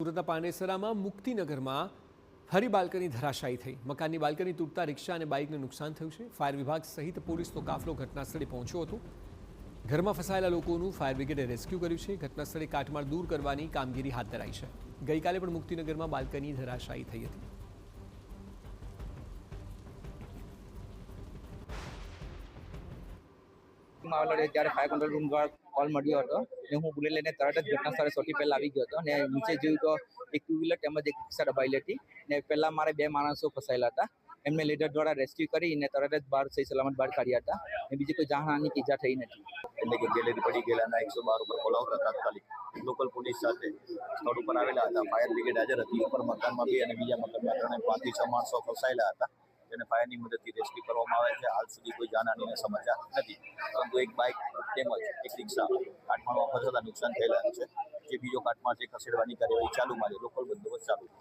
સુરતના પાંડેસરામાં મુક્તિનગરમાં ફરી બાલ્કની ધરાશાયી થઈ। મકાનની બાલ્કની તૂટતા રિક્ષા અને બાઇકને નુકસાન થયું છે। ફાયર વિભાગ સહિત પોલીસનો કાફલો ઘટનાસ્થળે પહોંચ્યો હતો। ઘરમાં ફસાયેલા લોકોનું ફાયર બ્રિગેડે રેસ્ક્યુ કર્યું છે। ઘટનાસ્થળે કાટમાળ દૂર કરવાની કામગીરી હાથ ધરાઈ છે। ગઈકાલે પણ મુક્તિનગરમાં બાલ્કની ધરાશાયી થઈ હતી। ત્યારે ફાયર કંટ્રોલ રૂમ દ્વારા કોલ મળ્યો હતો ને હું બુલેટ લઈને તરત જ ઘટના સ્થળે સૌથી પહેલા આવી ગયો હતો ને નીચે જોયું તો એક ટુ વ્હીલર તેમજ એક રિક્ષા દબાયેલી હતી ને પહેલા મારે બે માણસો ફસાયેલા હતા। એમને લીડર દ્વારા રેસ્ક્યુ કરીને તરત જ બહાર સહી સલામત બહાર કાઢ્યા હતા ને બીજી કોઈ જાનહાની કે ઈજા થઈ નથી। એટલે કે ગેલેરી પડી ગયેલા 112 ઉપર કોલ આવતા તાત્કાલિક લોકલ પોલીસ સાથે સ્થળ ઉપર આવેલા હતા। ફાયર બ્રિગેડ હાજર હતી। ઉપર મકાનમાં 2 અને બીજા મકાનમાં 3 5 થી 6 માણસો ફસાયેલા હતા જેને ફાયરની મદદથી રેસ્ક્યુ કરવામાં આવે છે। હાલ સુધી કોઈ જાનહાનીના સમાચાર નથી, પરંતુ એક બાઇક તેમજ એક રિક્ષા કાટમાળમાં ફસાતા નુકસાન થયેલા છે। જે બીજો કાટમાળ છે ખસેડવાની કાર્યવાહી ચાલુમાં છે। લોકલ બંદોબસ્ત ચાલુ છે।